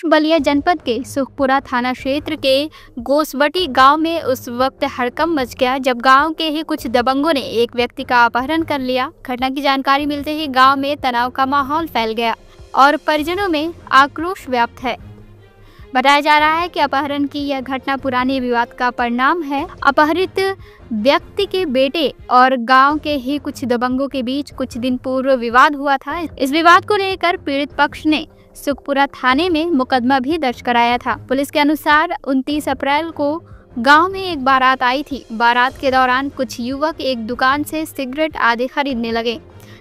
बलिया जनपद के सुखपुरा थाना क्षेत्र के गोसवटी गांव में उस वक्त हड़कंप मच गया जब गांव के ही कुछ दबंगों ने एक व्यक्ति का अपहरण कर लिया। घटना की जानकारी मिलते ही गांव में तनाव का माहौल फैल गया और परिजनों में आक्रोश व्याप्त है। बताया जा रहा है कि अपहरण की यह घटना पुराने विवाद का परिणाम है। अपहरित व्यक्ति के बेटे और गांव के ही कुछ दबंगों के बीच कुछ दिन पूर्व विवाद हुआ था। इस विवाद को लेकर पीड़ित पक्ष ने सुखपुरा थाने में मुकदमा भी दर्ज कराया था। पुलिस के अनुसार 29 अप्रैल को गांव में एक बारात आई थी। बारात के दौरान कुछ युवक एक दुकान से सिगरेट आदि खरीदने लगे,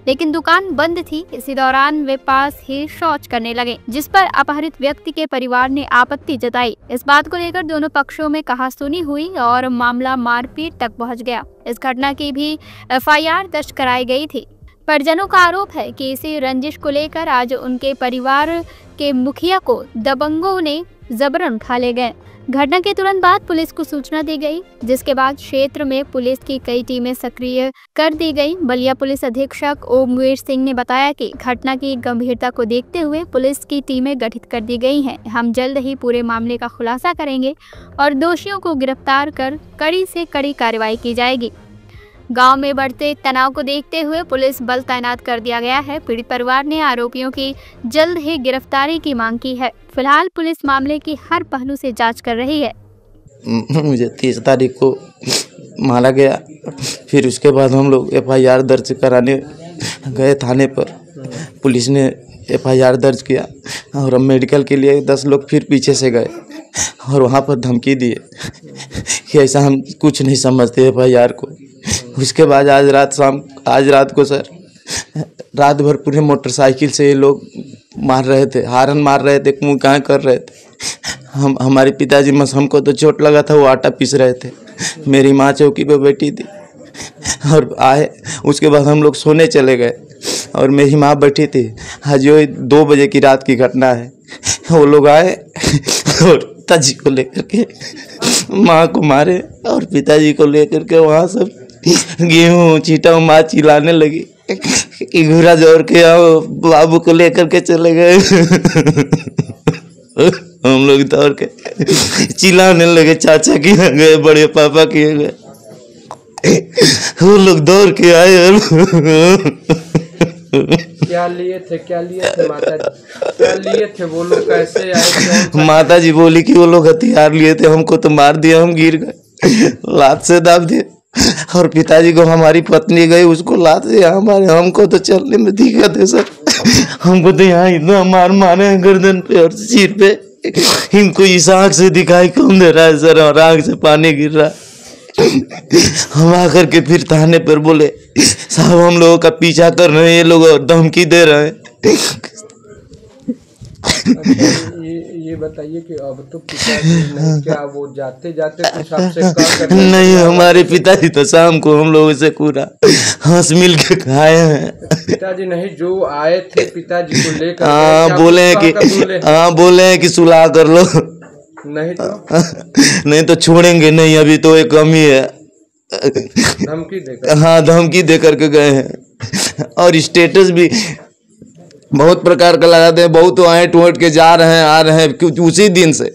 लेकिन दुकान बंद थी। इसी दौरान वे पास ही शौच करने लगे, जिस पर अपहरित व्यक्ति के परिवार ने आपत्ति जताई। इस बात को लेकर दोनों पक्षों में कहासुनी हुई और मामला मारपीट तक पहुंच गया। इस घटना की भी एफआईआर दर्ज कराई गई थी। परिजनों का आरोप है कि इसी रंजिश को लेकर आज उनके परिवार के मुखिया को दबंगों ने जबरन उठा ले गए। घटना के तुरंत बाद पुलिस को सूचना दी गई, जिसके बाद क्षेत्र में पुलिस की कई टीमें सक्रिय कर दी गई। बलिया पुलिस अधीक्षक ओमवीर सिंह ने बताया कि घटना की गंभीरता को देखते हुए पुलिस की टीमें गठित कर दी गई हैं। हम जल्द ही पूरे मामले का खुलासा करेंगे और दोषियों को गिरफ्तार कर कड़ी से कड़ी कार्रवाई की जाएगी। गांव में बढ़ते तनाव को देखते हुए पुलिस बल तैनात कर दिया गया है। पीड़ित परिवार ने आरोपियों की जल्द ही गिरफ्तारी की मांग की है। फिलहाल पुलिस मामले की हर पहलू से जांच कर रही है। मुझे 30 तारीख को मारा गया, फिर उसके बाद हम लोग एफआईआर दर्ज कराने गए थाने पर। पुलिस ने एफआईआर दर्ज किया और हम मेडिकल के लिए 10 लोग फिर पीछे से गए और वहाँ पर धमकी दिए कि ऐसा हम कुछ नहीं समझते एफआईआर को। उसके बाद आज रात को सर रात भर पूरे मोटरसाइकिल से ये लोग मार रहे थे, हारन मार रहे थे, मुँह कहाँ कर रहे थे। हमारे पिताजी हमको तो चोट लगा था, वो आटा पीस रहे थे। मेरी माँ चौकी पे बैठी थी और आए। उसके बाद हम लोग सोने चले गए और मेरी माँ बैठी थी। आज जो 2 बजे की रात की घटना है, वो लोग आए और पिताजी को लेकर के माँ को मारे और पिताजी को लेकर के वहाँ सब गेहूँ चीटा माँ चिल्लाने लगी कि घूरा जोड़ के आओ, बाबू को लेकर के चले गए। हम लोग दौड़ के चिल्लाने लगे, चाचा किए गए, बड़े पापा किए गए। वो लोग दौड़ के आए और क्या लिए थे माता जी? क्या लिए थे वो लोग? कैसे आए? माता जी बोली कि वो लोग हथियार लिए थे, हमको तो मार दिया, हम गिर गए, लात से दाब दिए। और पिताजी को हमारी पत्नी गई, उसको लात से हमको तो चलने में दिक्कत है सर। हमको तो यहाँ इतना मारे हैं गर्दन पे और सिर पे। इनको इस आँख से दिखाई कौन दे रहा है सर, और आँख से पानी गिर रहा है। हम आकर के फिर थाने पर बोले साहब हम लोगों का पीछा कर रहे हैं ये लोग और धमकी दे रहे हैं। ये बताइए कि अब तो पिताजी नहीं, क्या वो जाते कुछ आपसे कहा करते? नहीं, हमारे पिताजी तो शाम को हम लोगों से पूरा हंस मिल के खाए हैं। पिताजी नहीं, जो आए थे पिताजी को लेकर, बोले हैं कि सुलह कर लो। नहीं तो छोड़ेंगे नहीं, अभी तो एक कमी है। धमकी देकर? हाँ, धमकी देकर के गए हैं और स्टेटस भी बहुत प्रकार का लगाते हैं। बहुत आए टूट के जा रहे हैं, आ रहे हैं, उसी दिन से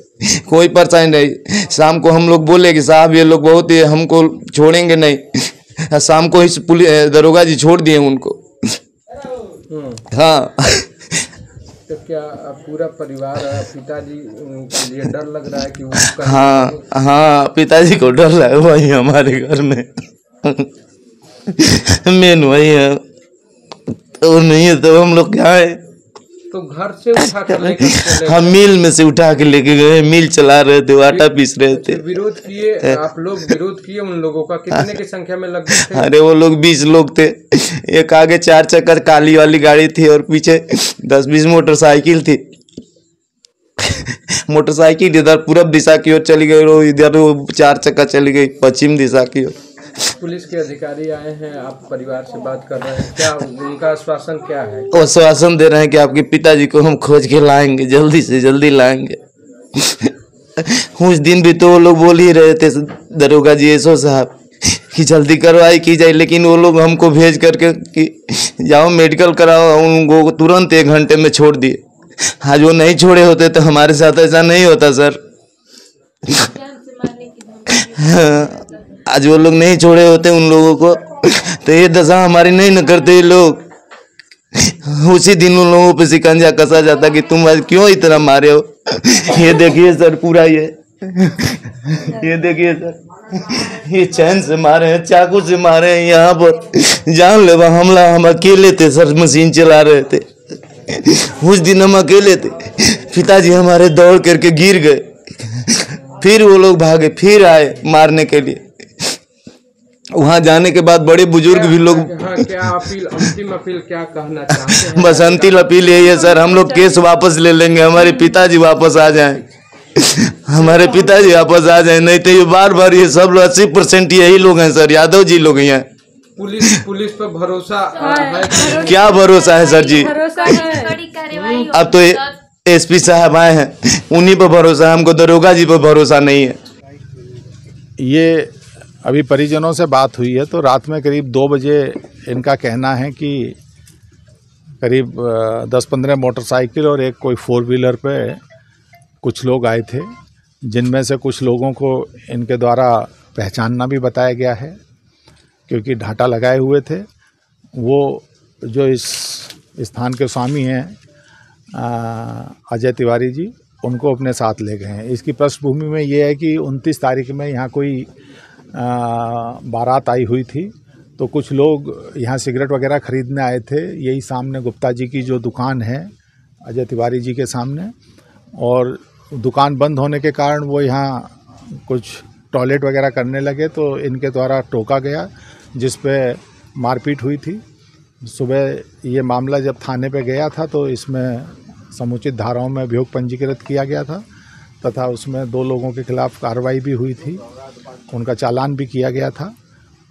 कोई परेशानी नहीं। शाम को हम लोग बोले कि साहब ये लोग बहुत ही हमको छोड़ेंगे नहीं। शाम को ही पुलिस दरोगा जी छोड़ दिए उनको। हाँ। तो क्या पूरा परिवार पिताजी के लिए डर लग रहा है कि वो? हाँ, पिताजी को डर लगा, वही हमारे घर में मेन वही है। तो नहीं है तो हम लोग क्या है, तो घर से उठा कर लेकर चले? हम मिल में से उठा के लेके गए। मिल चला रहे थे, आटा पीस रहे थे। विरोध किए आप लोग? विरोध किए उन लोगों का? कितने की संख्या में लगभग थे? अरे वो लोग 20 लोग थे। एक आगे 4 चक्कर काली वाली गाड़ी थी और पीछे 10-20 मोटरसाइकिल थी। मोटरसाइकिल इधर पूरब दिशा की ओर चली गई, इधर 4 चक्का चली गई पश्चिम दिशा की ओर। पुलिस के अधिकारी आए हैं, आप परिवार से बात कर रहे हैं, क्या उनका आश्वासन क्या है? वो आश्वासन दे रहे हैं कि आपके पिताजी को हम खोज के लाएंगे, जल्दी से जल्दी लाएंगे। उस दिन भी तो वो लोग बोल ही रहे थे दरोगा जी एसओ साहब कि जल्दी कार्रवाई की जाए, लेकिन वो लोग हमको भेज करके कि जाओ मेडिकल कराओ, उनको तुरंत 1 घंटे में छोड़ दिए। आज वो नहीं छोड़े होते तो हमारे साथ ऐसा नहीं होता सर। आज वो लोग नहीं छोड़े होते उन लोगों को तो ये दशा हमारी नहीं न करते ये लोग। उसी दिन उन लोगों पे शिकंजा कसा जाता कि तुम आज क्यों इतना मारे हो। ये देखिए सर पूरा ये देखिए सर, ये चैन से मारे हैं, चाकू से मारे हैं, यहाँ पर जानलेवा हमला। हम अकेले थे सर, मशीन चला रहे थे। उस दिन हम अकेले थे, पिताजी हमारे दौड़ करके गिर गए, फिर वो लोग भागे, फिर आए मारने के लिए। वहाँ जाने के बाद बड़े बुजुर्ग भी लोग क्या अपील, अंतिम अपील क्या कहना चाहते हैं? बस अंतिम अपील यही है सर, हम लोग केस वापस ले लेंगे, हमारे पिताजी वापस आ जाएं, हमारे पिताजी वापस आ जाएं। नहीं तो ये बार ये सब 80% यही लोग हैं सर, यादव जी लोग हैं। पुलिस पर भरोसा है? क्या भरोसा है सर जी, अब तो एसपी साहब आए हैं, उन्हीं पर भरोसा है, हमको दरोगा जी पर भरोसा नहीं है। ये अभी परिजनों से बात हुई है तो रात में करीब 2 बजे इनका कहना है कि करीब 10-15 मोटरसाइकिल और एक कोई 4 व्हीलर पे कुछ लोग आए थे, जिनमें से कुछ लोगों को इनके द्वारा पहचानना भी बताया गया है क्योंकि ढाटा लगाए हुए थे। वो जो इस स्थान के स्वामी हैं अजय तिवारी जी, उनको अपने साथ ले गए हैं। इसकी पृष्ठभूमि में ये है कि 29 तारीख में यहाँ कोई बारात आई हुई थी तो कुछ लोग यहाँ सिगरेट वगैरह ख़रीदने आए थे, यही सामने गुप्ता जी की जो दुकान है अजय तिवारी जी के सामने, और दुकान बंद होने के कारण वो यहाँ कुछ टॉयलेट वगैरह करने लगे तो इनके द्वारा टोका गया, जिस पे मारपीट हुई थी। सुबह ये मामला जब थाने पे गया था तो इसमें समुचित धाराओं में अभियोग पंजीकृत किया गया था तथा उसमें 2 लोगों के खिलाफ कार्रवाई भी हुई थी, उनका चालान भी किया गया था।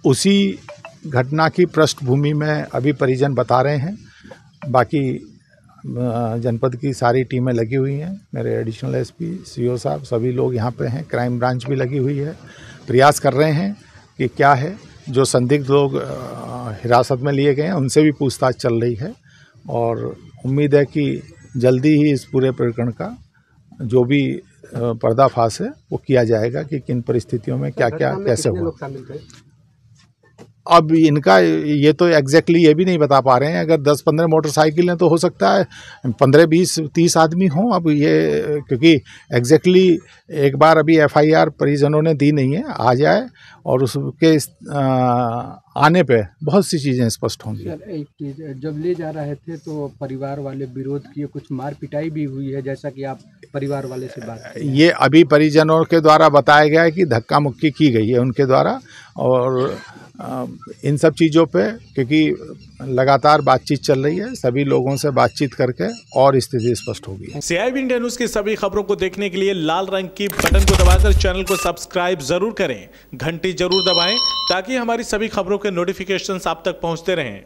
उसी घटना की पृष्ठभूमि में अभी परिजन बता रहे हैं। बाकी जनपद की सारी टीमें लगी हुई हैं, मेरे एडिशनल एसपी, सीओ साहब, सभी लोग यहाँ पे हैं, क्राइम ब्रांच भी लगी हुई है। प्रयास कर रहे हैं कि क्या है, जो संदिग्ध लोग हिरासत में लिए गए हैं उनसे भी पूछताछ चल रही है और उम्मीद है कि जल्दी ही इस पूरे प्रकरण का जो भी पर्दाफाश है वो किया जाएगा कि किन परिस्थितियों में क्या क्या कैसे हुआ। अब इनका ये तो एग्जैक्टली ये भी नहीं बता पा रहे हैं। अगर 10-15 मोटरसाइकिल हैं तो हो सकता है 15-20-30 आदमी हों। अब ये क्योंकि एग्जैक्टली एक बार अभी FIR परिजनों ने दी नहीं है, आ जाए और उसके आने पे बहुत सी चीज़ें स्पष्ट होंगी। सर एक चीज़, जब ले जा रहे थे तो परिवार वाले विरोध किए, कुछ मार पिटाई भी हुई है, जैसा कि आप परिवार वाले से बात ये अभी परिजनों के द्वारा बताया गया है कि धक्का मुक्की की गई है उनके द्वारा, और इन सब चीज़ों पे क्योंकि लगातार बातचीत चल रही है, सभी लोगों से बातचीत करके और स्थिति स्पष्ट होगी। CIB इंडिया न्यूज़ की सभी खबरों को देखने के लिए लाल रंग की बटन को दबाकर चैनल को सब्सक्राइब जरूर करें, घंटी जरूर दबाएं ताकि हमारी सभी खबरों के नोटिफिकेशंस आप तक पहुंचते रहें।